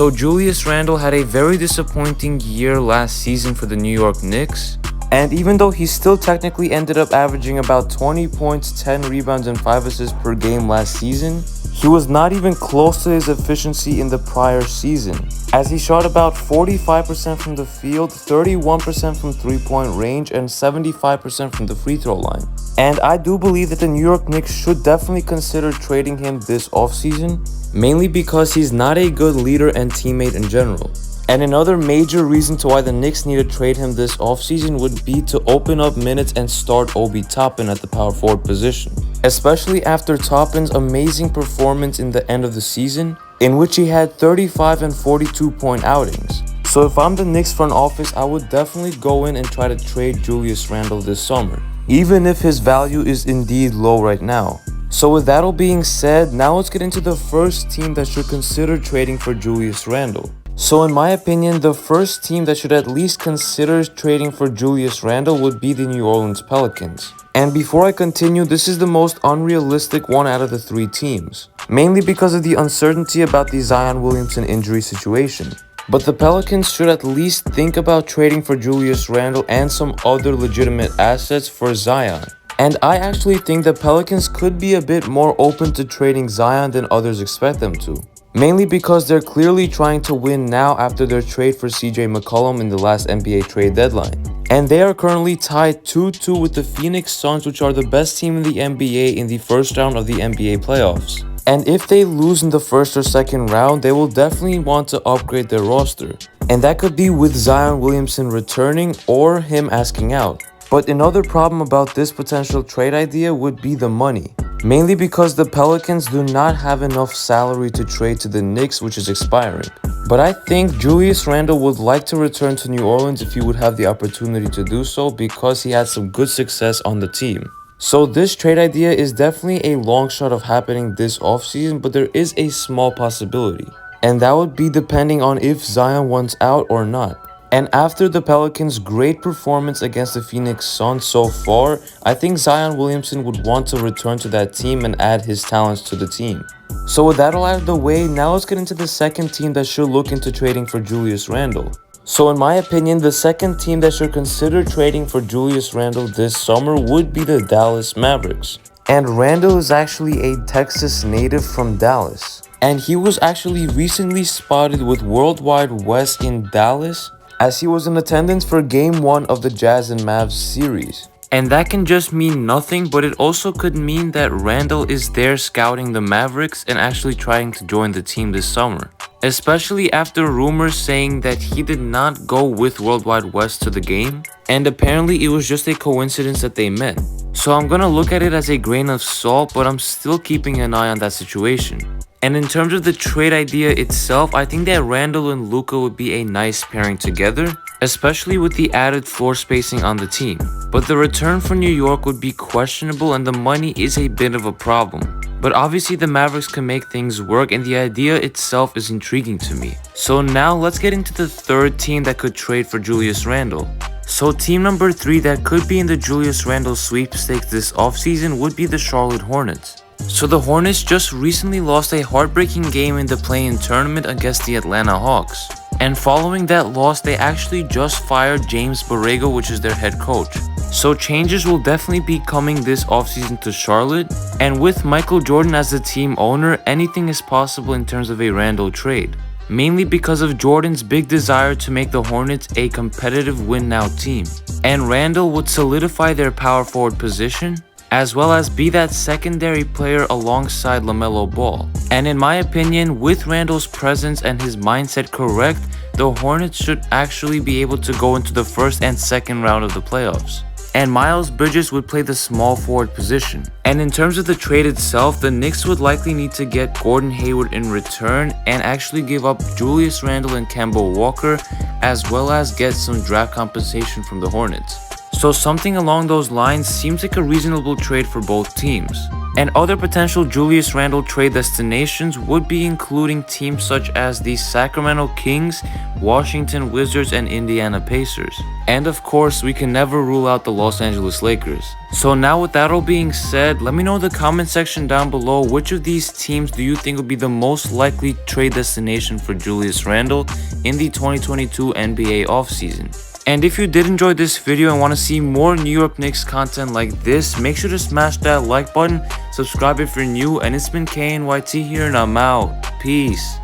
So Julius Randle had a very disappointing year last season for the New York Knicks. And even though he still technically ended up averaging about 20 points, 10 rebounds, and 5 assists per game last season, he was not even close to his efficiency in the prior season, as he shot about 45% from the field, 31% from three-point range, and 75% from the free throw line. And I do believe that the New York Knicks should definitely consider trading him this offseason, mainly because he's not a good leader and teammate in general. And another major reason to why the Knicks need to trade him this offseason would be to open up minutes and start Obi Toppin at the power forward position, especially after Toppin's amazing performance in the end of the season, in which he had 35 and 42 point outings. So if I'm the Knicks front office, I would definitely go in and try to trade Julius Randle this summer, even if his value is indeed low right now. So with that all being said, now let's get into the first team that should consider trading for Julius Randle. So in my opinion, the first team that should at least consider trading for Julius Randle would be the New Orleans Pelicans. And before I continue, this is the most unrealistic one out of the three teams, mainly because of the uncertainty about the Zion Williamson injury situation. But the Pelicans should at least think about trading for Julius Randle and some other legitimate assets for Zion. And I actually think the Pelicans could be a bit more open to trading Zion than others expect them to. Mainly because they're clearly trying to win now after their trade for CJ McCollum in the last NBA trade deadline. And they are currently tied 2-2 with the Phoenix Suns, which are the best team in the NBA in the first round of the NBA playoffs. And if they lose in the first or second round, they will definitely want to upgrade their roster. And that could be with Zion Williamson returning or him asking out. But another problem about this potential trade idea would be the money. Mainly because the Pelicans do not have enough salary to trade to the Knicks, which is expiring. But I think Julius Randle would like to return to New Orleans if he would have the opportunity to do so, because he had some good success on the team. So this trade idea is definitely a long shot of happening this offseason, but there is a small possibility. And that would be depending on if Zion wants out or not. And after the Pelicans' great performance against the Phoenix Suns so far, I think Zion Williamson would want to return to that team and add his talents to the team. So with that all out of the way, now let's get into the second team that should look into trading for Julius Randle. So in my opinion, the second team that should consider trading for Julius Randle this summer would be the Dallas Mavericks. And Randle is actually a Texas native from Dallas. And he was actually recently spotted with Worldwide West in Dallas, as he was in attendance for Game 1 of the Jazz and Mavs series. And that can just mean nothing, but it also could mean that Randle is there scouting the Mavericks and actually trying to join the team this summer. Especially after rumors saying that he did not go with Worldwide West to the game, and apparently it was just a coincidence that they met. So I'm gonna look at it as a grain of salt, but I'm still keeping an eye on that situation. And in terms of the trade idea itself, I think that Randle and Luka would be a nice pairing together, especially with the added floor spacing on the team. But the return for New York would be questionable, and the money is a bit of a problem. But obviously the Mavericks can make things work, and the idea itself is intriguing to me. So now let's get into the third team that could trade for Julius Randle. So team number 3 that could be in the Julius Randle sweepstakes this offseason would be the Charlotte Hornets. So the Hornets just recently lost a heartbreaking game in the play-in tournament against the Atlanta Hawks. And following that loss, they actually just fired James Borrego, which is their head coach. So changes will definitely be coming this offseason to Charlotte. And with Michael Jordan as the team owner, anything is possible in terms of a Randle trade. Mainly because of Jordan's big desire to make the Hornets a competitive win-now team. And Randle would solidify their power forward position, as well as be that secondary player alongside LaMelo Ball. And in my opinion, with Randle's presence and his mindset correct, the Hornets should actually be able to go into the first and second round of the playoffs. And Miles Bridges would play the small forward position. And in terms of the trade itself, the Knicks would likely need to get Gordon Hayward in return and actually give up Julius Randle and Kemba Walker, as well as get some draft compensation from the Hornets. So something along those lines seems like a reasonable trade for both teams. And other potential Julius Randle trade destinations would be including teams such as the Sacramento Kings, Washington Wizards, and Indiana Pacers. And of course, we can never rule out the Los Angeles Lakers. So now with that all being said, let me know in the comment section down below which of these teams do you think would be the most likely trade destination for Julius Randle in the 2022 NBA offseason. And if you did enjoy this video and want to see more New York Knicks content like this, make sure to smash that like button, subscribe if you're new, and it's been KNYT here and I'm out. Peace.